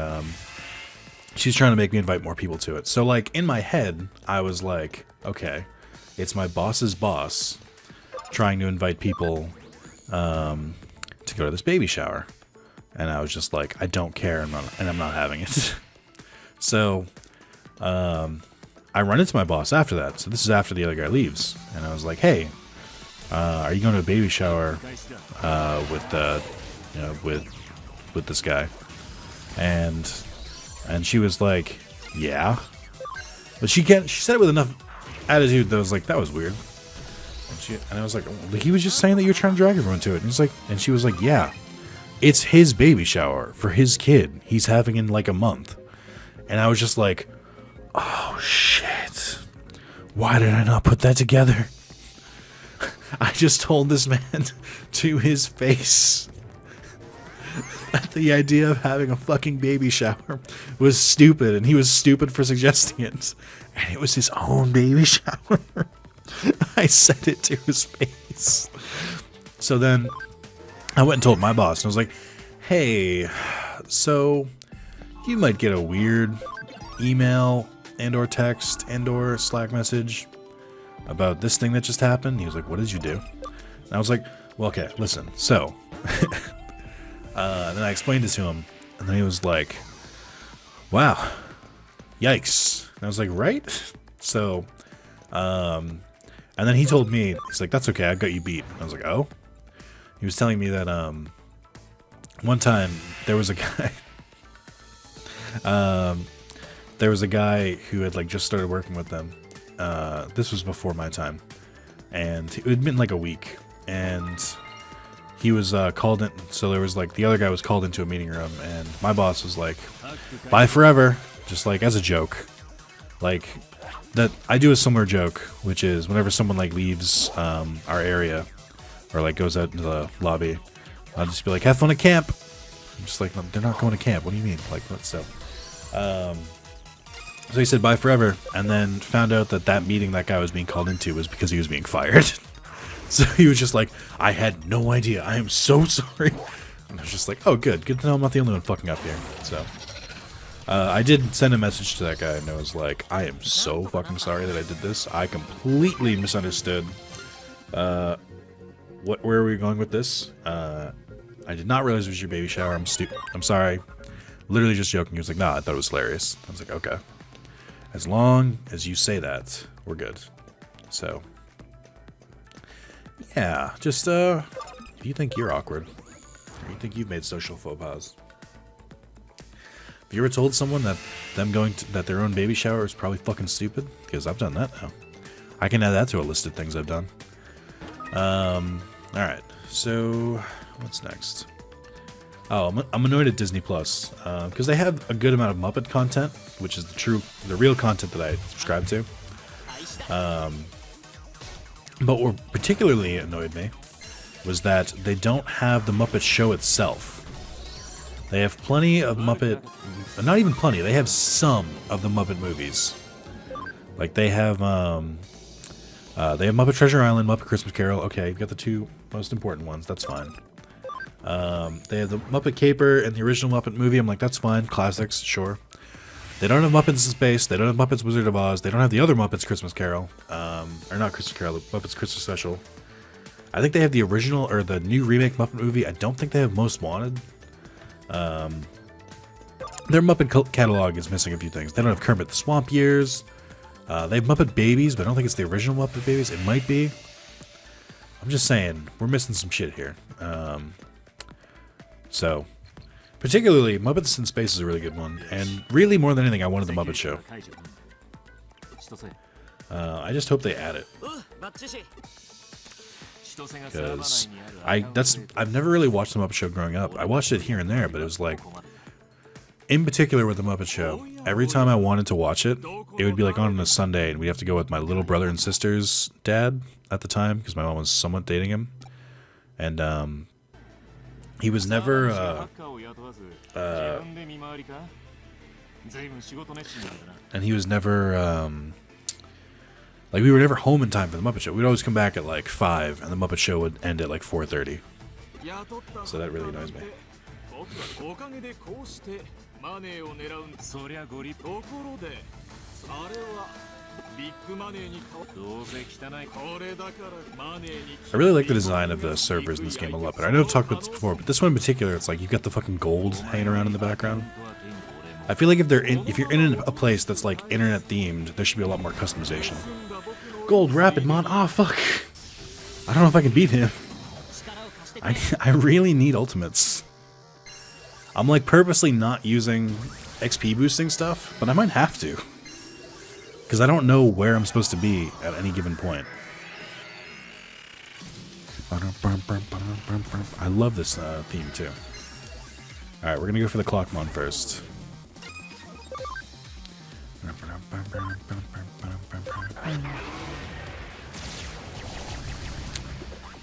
invite more people to it. So, like, in my head, I was like, okay, it's my boss's boss trying to invite people to go to this baby shower. And I was just like, I don't care, and I'm not having it. So, I run into my boss after that. So this is after the other guy leaves. And I was like, hey, are you going to a baby shower with this guy? And she was like, yeah. But she said it with enough attitude that was like, that was weird. And I was like, he was just saying that you're trying to drag everyone to it. And she was like, yeah, it's his baby shower for his kid. He's having in like a month. And I was just like, oh shit. Why did I not put that together? I just told this man to his face that the idea of having a fucking baby shower was stupid, and he was stupid for suggesting it. And it was his own baby shower. I said it to his face. So then I went and told my boss, and I was like, hey, so you might get a weird email and or text and or Slack message about this thing that just happened. He was like, what did you do? And I was like, well, okay, listen. So then I explained it to him, and then he was like, wow, yikes. And I was like, right? So and then he told me, he's like, that's okay, I've got you beat. And I was like, oh? He was telling me that one time there was a guy who had like just started working with them. This was before my time, and it had been like a week, and he was called in. So there was like, the other guy was called into a meeting room, and my boss was like, bye forever, just like as a joke. Like, that I do a similar joke, which is whenever someone like leaves our area or like goes out into the lobby, I'll just be like, have fun at camp. I'm just like, no, they're not going to camp. What do you mean? Like, what? So he said bye forever, and then found out that that meeting that guy was being called into was because he was being fired. So he was just like, I had no idea. I am so sorry. And I was just like, oh, good to know I'm not the only one fucking up here. So I did send a message to that guy, and I was like, I am so fucking sorry that I did this. I completely misunderstood. Where are we going with this? I did not realize it was your baby shower. I'm sorry. Literally just joking. He was like, nah, I thought it was hilarious. I was like, okay. As long as you say that, we're good. So, yeah, just, if you think you're awkward, or you think you've made social faux pas, have you ever told someone that that their own baby shower is probably fucking stupid? Because I've done that now. I can add that to a list of things I've done. Alright, so what's next? Oh, I'm annoyed at Disney Plus because they have a good amount of Muppet content, which is the real content that I subscribe to. But what particularly annoyed me was that they don't have the Muppet Show itself. They have plenty of Muppet, not even plenty. They have some of the Muppet movies. Like they have Muppet Treasure Island, Muppet Christmas Carol. Okay, you've got the two most important ones. That's fine. They have the Muppet Caper and the original Muppet movie. I'm like, that's fine. Classics, sure. They don't have Muppets in Space. They don't have Muppets Wizard of Oz. They don't have the other Muppets Christmas Carol. Or not Christmas Carol, Muppets Christmas Special. I think they have the original or the new remake Muppet movie. I don't think they have Most Wanted. Their Muppet catalog is missing a few things. They don't have Kermit the Swamp Years. They have Muppet Babies, but I don't think it's the original Muppet Babies. It might be. I'm just saying, we're missing some shit here. So, particularly, Muppets in Space is a really good one. And really, more than anything, I wanted the Muppet Show. I just hope they add it. Because I've never really watched the Muppet Show growing up. I watched it here and there, but it was like, in particular with the Muppet Show, every time I wanted to watch it, it would be like on a Sunday, and we'd have to go with my little brother and sister's dad at the time, because my mom was somewhat dating him. And he was never and he was never like we were never home in time for the Muppet Show. We'd always come back at like 5, and the Muppet Show would end at like 4:30. So that really annoys me. I really like the design of the servers in this game a lot, but I know I've talked about this before, but this one in particular, it's like you've got the fucking gold hanging around in the background. I feel like if you're in a place that's like internet themed, there should be a lot more customization. Gold Rapidmon, ah fuck. I don't know if I can beat him. I really need ultimates. I'm like purposely not using XP boosting stuff, but I might have to. Because I don't know where I'm supposed to be at any given point. I love this theme too. Alright, we're gonna go for the Clockmon first.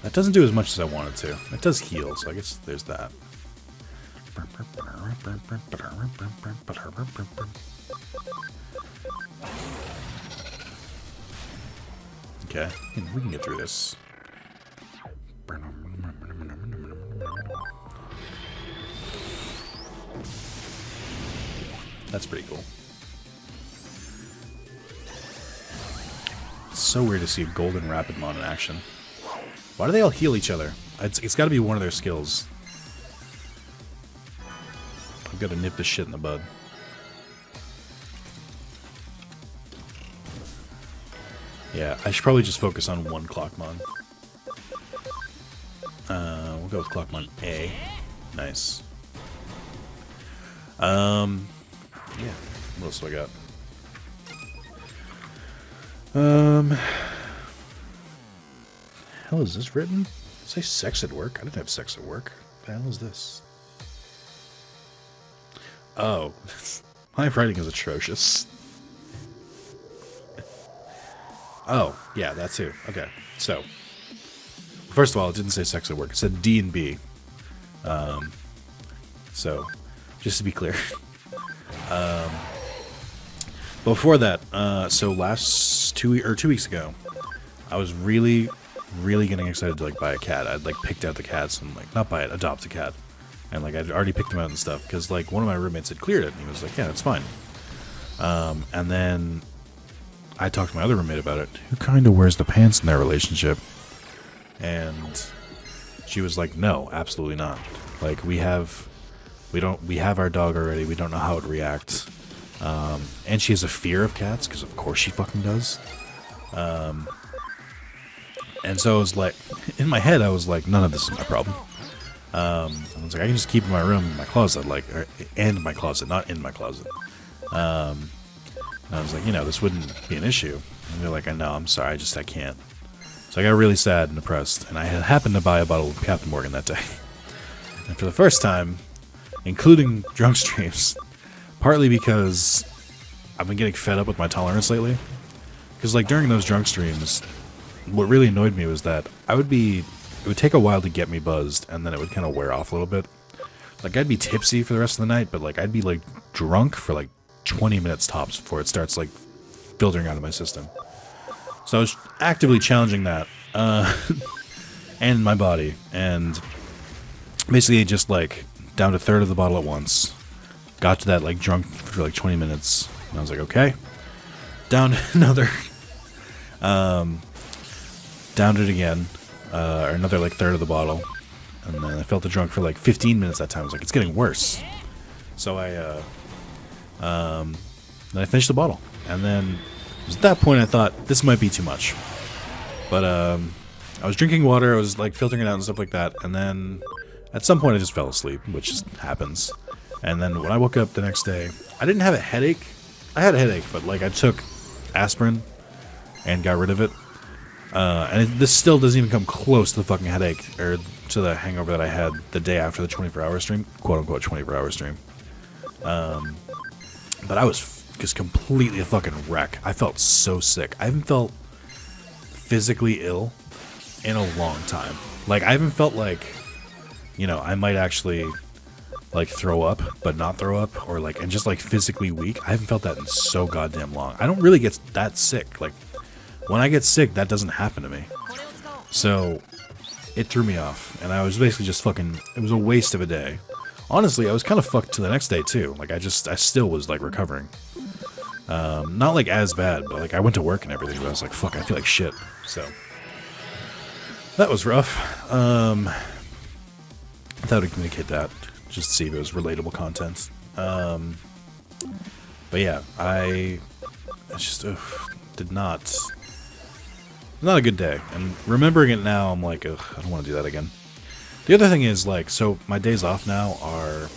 That doesn't do as much as I wanted to. It does heal, so I guess there's that. Okay, we can get through this. That's pretty cool. It's so weird to see a golden Rapidmon in action. Why do they all heal each other? It's got to be one of their skills. I've got to nip this shit in the bud. Yeah, I should probably just focus on one Clockmon. We'll go with Clockmon A. Nice. Yeah. What else do I got? Hell is this written? Say sex at work? I didn't have sex at work. What the hell is this? Oh, my writing is atrocious. Oh, yeah, that too. Okay, so first of all, it didn't say sex at work. It said D and B. So just to be clear. Before that, so last 2 weeks ago, I was really getting excited to like buy a cat. I'd like picked out the cats and like not buy it, adopt a cat, and like I'd already picked them out and stuff because like one of my roommates had cleared it and he was like, yeah, that's fine. And then I talked to my other roommate about it, who kind of wears the pants in their relationship, and she was like, no, absolutely not. Like we have our dog already. We don't know how it reacts. And she has a fear of cats, because of course she fucking does. And so I was like, in my head, I was like, none of this is my problem. I was like, I can just keep it in my room, in my closet, like, and my closet, not in my closet. And I was like, you know, this wouldn't be an issue. And they're like, I know, I'm sorry, I can't. So I got really sad and depressed, and I had happened to buy a bottle of Captain Morgan that day. And for the first time, including drunk streams, partly because I've been getting fed up with my tolerance lately. Because like during those drunk streams, what really annoyed me was that it would take a while to get me buzzed, and then it would kind of wear off a little bit. Like I'd be tipsy for the rest of the night, but like I'd be like drunk for like 20 minutes tops before it starts like filtering out of my system. So I was actively challenging that, and my body, and basically just like down to a third of the bottle at once. Got to that like drunk for like 20 minutes, and I was like, okay, down another, downed it again, or another like third of the bottle, and then I felt the drunk for like 15 minutes that time. I was like, it's getting worse. So then I finished the bottle, and then it was at that point I thought this might be too much. But I was drinking water, I was like filtering it out and stuff like that, and then at some point I just fell asleep, which just happens. And then when I woke up the next day, I didn't have a headache. I had a headache, but like I took aspirin and got rid of it. And this still doesn't even come close to the fucking headache or to the hangover that I had the day after the 24-hour stream, quote unquote 24-hour stream. But I was just completely a fucking wreck. I felt so sick. I haven't felt physically ill in a long time. Like I haven't felt like you know, I might actually like throw up, but not throw up, or like, and just like physically weak. I haven't felt that in so goddamn long. I don't really get that sick. Like, when I get sick, that doesn't happen to me. So, it threw me off, and I was basically just fucking, it was a waste of a day. Honestly, I was kind of fucked to the next day, too. Like, I still was, like, recovering. Not, like, as bad, but, like, I went to work and everything, but I was like, fuck, I feel like shit. So, that was rough. I thought I'd communicate that, just to see if it was relatable content. But yeah, I just did not... Not a good day, and remembering it now, I'm like, ugh, I don't want to do that again. The other thing is, like, so my days off now are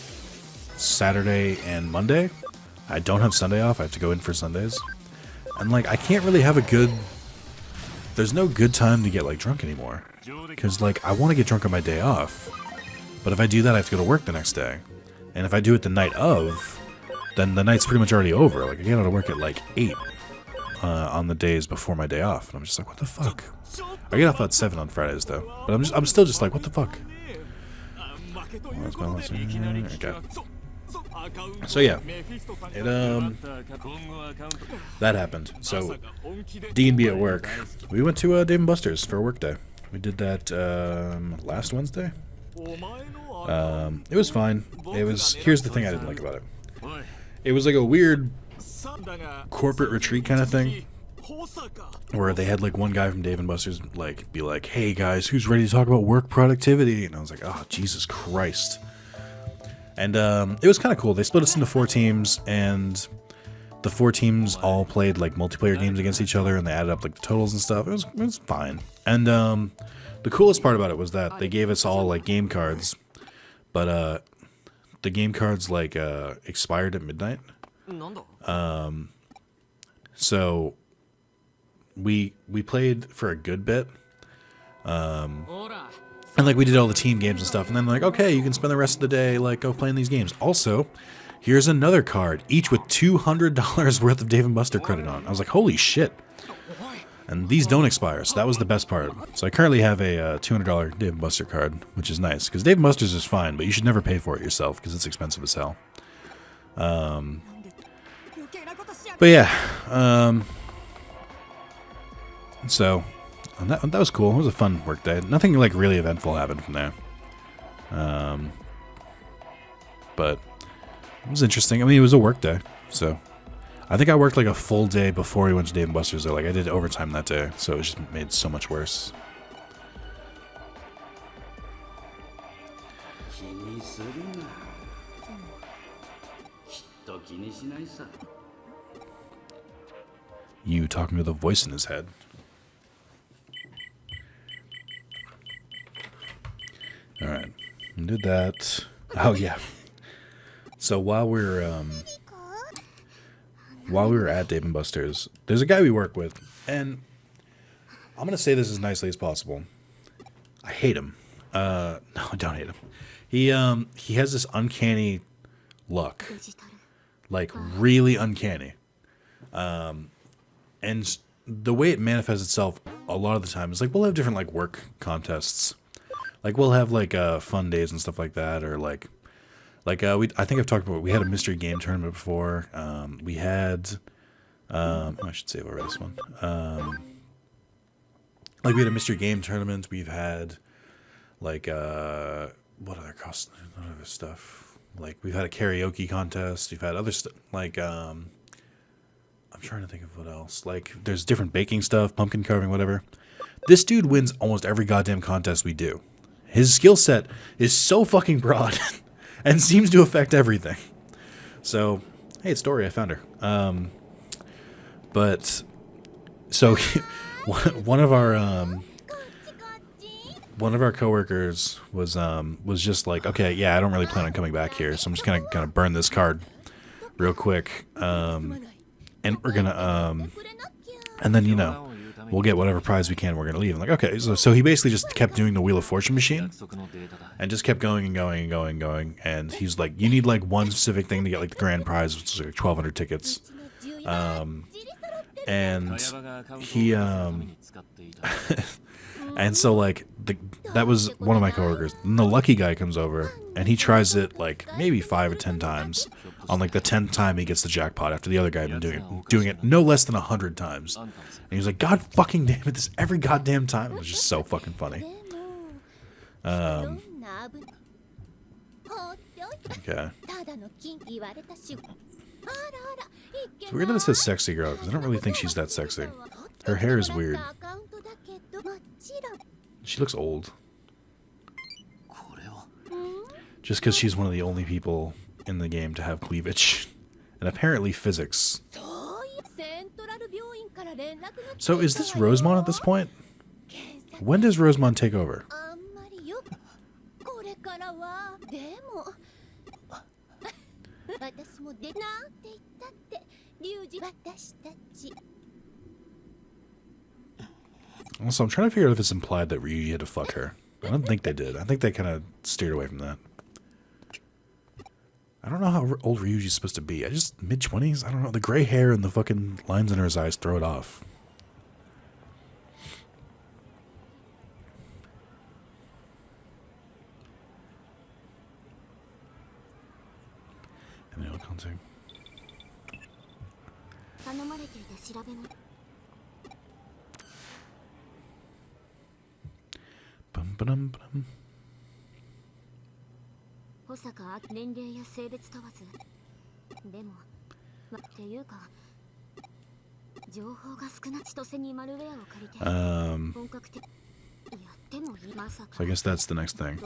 Saturday and Monday. I don't have Sunday off. I have to go in for Sundays. And, like, I can't really have a good... There's no good time to get, like, drunk anymore. Because, like, I want to get drunk on my day off. But if I do that, I have to go to work the next day. And if I do it the night of, then the night's pretty much already over. Like, I get out of work at, like, 8. On the days before my day off, and I'm just like, what the fuck? I get off at 7 on Fridays though, but I'm still just like, what the fuck? Okay. So yeah, it that happened. So D&B at work, we went to Dave & Buster's for a work day. We did that last Wednesday. It was fine. Here's the thing I didn't like about it. It was like a weird corporate retreat kind of thing, where they had like one guy from Dave & Buster's like be like, hey guys, who's ready to talk about work productivity? And I was like, oh Jesus Christ. And it was kind of cool. They split us into 4 teams, and the 4 teams all played like multiplayer games against each other, and they added up like the totals and stuff. It was fine. And the coolest part about it was that they gave us all like game cards, but the game cards like expired at midnight. So we played for a good bit, and like we did all the team games and stuff, and then like, okay, you can spend the rest of the day like go playing these games. Also, here's another card, each with $200 worth of Dave & Buster credit on. I was like, holy shit. And these don't expire, so that was the best part. So I currently have a $200 Dave & Buster card, which is nice, because Dave & Buster's is fine, but you should never pay for it yourself, because it's expensive as hell. But yeah, so that was cool. It was a fun work day. Nothing like really eventful happened from there. But it was interesting. I mean, it was a work day, so I think I worked like a full day before we went to Dave & Buster's. Like I did overtime that day, so it just made so much worse. You talking to the voice in his head. Alright. Did that. Oh yeah. So while we were at Dave & Buster's, there's a guy we work with, and I'm gonna say this as nicely as possible. I hate him. No, I don't hate him. He has this uncanny luck. Like really uncanny. And the way it manifests itself a lot of the time is like we'll have different like work contests. Like we'll have like fun days and stuff like that, or like I think I've talked about, we had a mystery game tournament before. We had I should save over this one. Like we had a mystery game tournament. We've had like what other stuff? Like we've had a karaoke contest. We've had other stuff like I'm trying to think of what else. Like, there's different baking stuff, pumpkin carving, whatever. This dude wins almost every goddamn contest we do. His skill set is so fucking broad and seems to affect everything. So, hey, it's Dory. I found her. But so one of our coworkers was just like, okay, yeah, I don't really plan on coming back here, so I'm just gonna burn this card real quick. And we're gonna, and then, you know, we'll get whatever prize we can, we're gonna leave. I'm like, okay, so he basically just kept doing the Wheel of Fortune machine, and just kept going and going and going and going, and he's like, you need like one specific thing to get like the grand prize, which is like 1,200 tickets. and he and so like that was one of my coworkers. And the lucky guy comes over and he tries it like maybe 5 or 10 times. On like the 10th time he gets the jackpot after the other guy had been doing it no less than 100 times. And he was like, God fucking damn it, this every goddamn time. It was just so fucking funny. Okay. It's weird that it says sexy girl, because I don't really think she's that sexy. Her hair is weird. She looks old. Just because she's one of the only people in the game to have cleavage. And apparently physics. So is this Rosemon at this point? When does Rosemon take over? Also, I'm trying to figure out if it's implied that Ryuji had to fuck her. I don't think they did. I think they kind of steered away from that. I don't know how old Ryuji's supposed to be. I just mid-20s? I don't know. The gray hair and the fucking lines in his eyes throw it off. Annual contact. Bum ba dum ba dum. So I guess that's the next thing.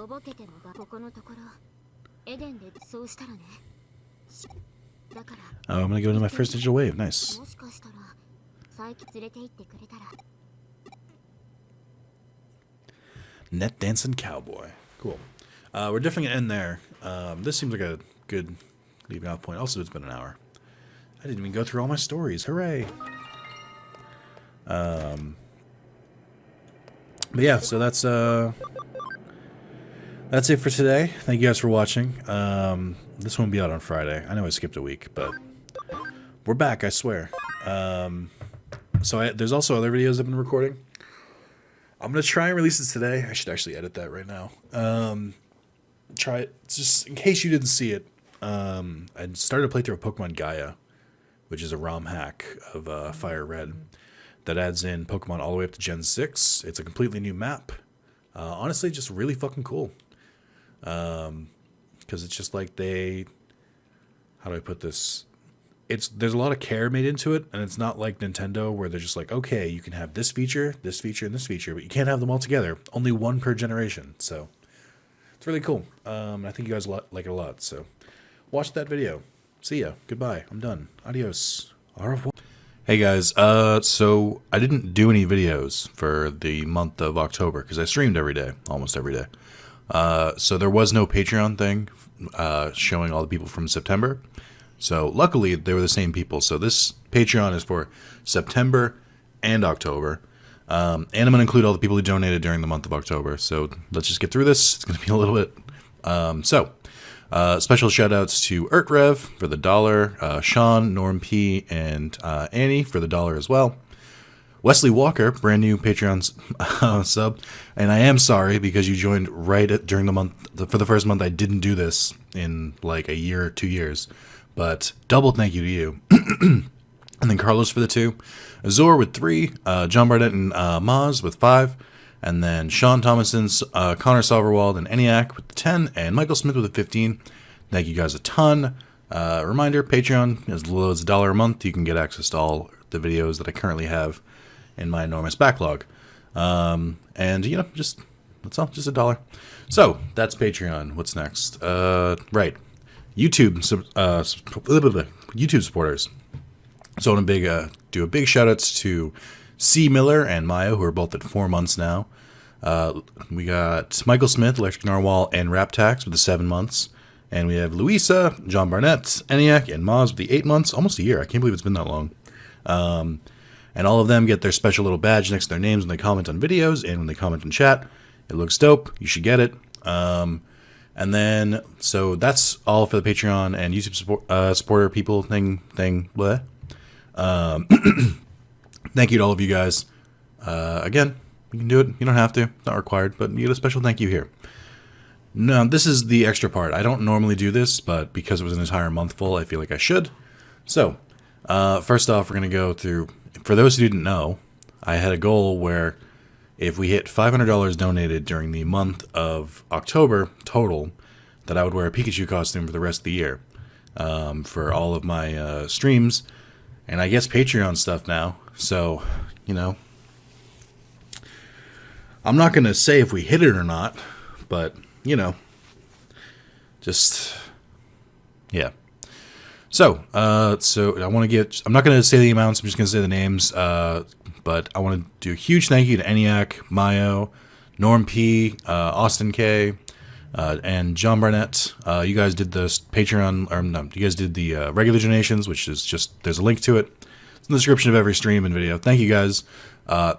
Oh, I'm gonna go into my first digital wave. Nice. Net dancing cowboy. Cool. We're definitely gonna end there. This seems like a good leaving off point. Also, it's been an hour. I didn't even go through all my stories. Hooray! But yeah, so that's it for today. Thank you guys for watching. This won't be out on Friday. I know I skipped a week, but we're back, I swear. There's also other videos I've been recording. I'm going to try and release it today. I should actually edit that right now. Try it, just in case you didn't see it. I started a playthrough of Pokemon Gaia, which is a ROM hack of Fire Red that adds in Pokemon all the way up to Gen 6. It's a completely new map. Honestly, just really fucking cool. Because it's just like how do I put this? There's a lot of care made into it, and it's not like Nintendo where they're just like, okay, you can have this feature, and this feature, but you can't have them all together. Only one per generation. So it's really cool. I think you guys like it a lot. So watch that video. See ya. Goodbye. I'm done. Adios. Au revoir. Hey guys. So I didn't do any videos for the month of October because I streamed every day, almost every day. So there was no Patreon thing showing all the people from September. So luckily they were the same people. So this Patreon is for September and October. And I'm going to include all the people who donated during the month of October. So let's just get through this. It's going to be a little bit. Special shout outs to Urtrev for the $1, Sean, Norm P, and Annie for the $1 as well. Wesley Walker, brand new Patreon sub, and I am sorry because you joined during the month. For the first month, I didn't do this in like a year or 2 years, but double thank you to you. And then Carlos for the 2, Azor with 3, John Barnett and Maz with 5, and then Sean Thomason, Connor Salverwald, and ENIAC with 10, and Michael Smith with a 15. Thank you guys a ton. Reminder: Patreon, as low as $1 a month, you can get access to all the videos that I currently have in my enormous backlog. And just that's all, just $1. So that's Patreon. What's next? Right, YouTube supporters. So I want to do a big shout outs to C. Miller and Maya, who are both at 4 months now. We got Michael Smith, Electric Narwhal, and Raptax with the 7 months. And we have Louisa, John Barnett, ENIAC, and Maz with the 8 months. Almost a year. I can't believe it's been that long. And all of them get their special little badge next to their names when they comment on videos and when they comment in chat. It looks dope. You should get it. And then, so that's all for the Patreon and YouTube supporter people thing, blah. Thank you to all of you guys. Again, you can do it. You don't have to. It's not required, but you get a special thank you here. Now, this is the extra part. I don't normally do this, but because it was an entire month full, I feel like I should. So, first off, we're going to go through... For those who didn't know, I had a goal where if we hit $500 donated during the month of October total, that I would wear a Pikachu costume for the rest of the year for all of my streams, and I guess Patreon stuff now. So, you know, I'm not going to say if we hit it or not, but, you know, just, yeah. So I want to get, I'm not going to say the amounts, I'm just going to say the names, but I want to do a huge thank you to ENIAC, Mayo, Norm P, Austin K, and John Barnett. You guys did the Patreon, or no, you guys did the regular donations, which is just, there's a link to it. It's in the description of every stream and video. Thank you guys. I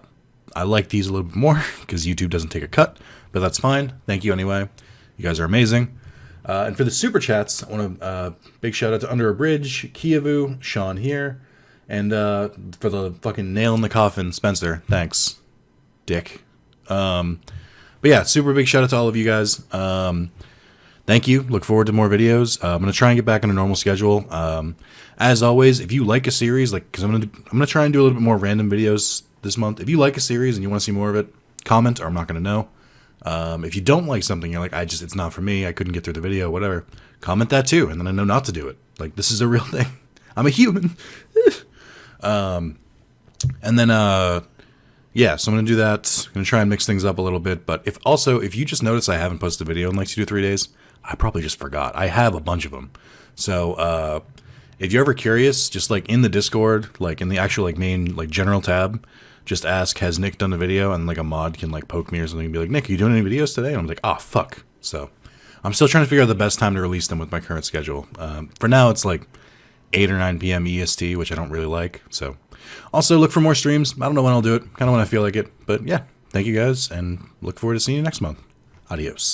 like these a little bit more because YouTube doesn't take a cut, but that's fine. Thank you anyway. You guys are amazing. And for the super chats, I want to big shout out to Under a Bridge, Kievu, Sean here, and for the fucking nail in the coffin, Spencer. Thanks, dick. But yeah, super big shout out to all of you guys. Thank you. Look forward to more videos. I'm gonna try and get back on a normal schedule. As always, if you like a series, like, because I'm gonna try and do a little bit more random videos this month. If you like a series and you want to see more of it, comment, or I'm not gonna know. If you don't like something, you're like, it's not for me, I couldn't get through the video, whatever, comment that too, and then I know not to do it. Like, this is a real thing. I'm a human. And then, yeah, so I'm going to do that. I'm going to try and mix things up a little bit, but if you just notice I haven't posted a video in like 2 to 3 days, I probably just forgot. I have a bunch of them. So, if you're ever curious, just like in the Discord, like in the actual like main like general tab, just ask, has Nick done a video? And like a mod can like poke me or something and be like, Nick, are you doing any videos today? And I'm like, fuck. So I'm still trying to figure out the best time to release them with my current schedule. For now, it's like 8 or 9 p.m. EST, which I don't really like. So also look for more streams. I don't know when I'll do it. Kind of when I feel like it. But yeah, thank you guys and look forward to seeing you next month. Adios.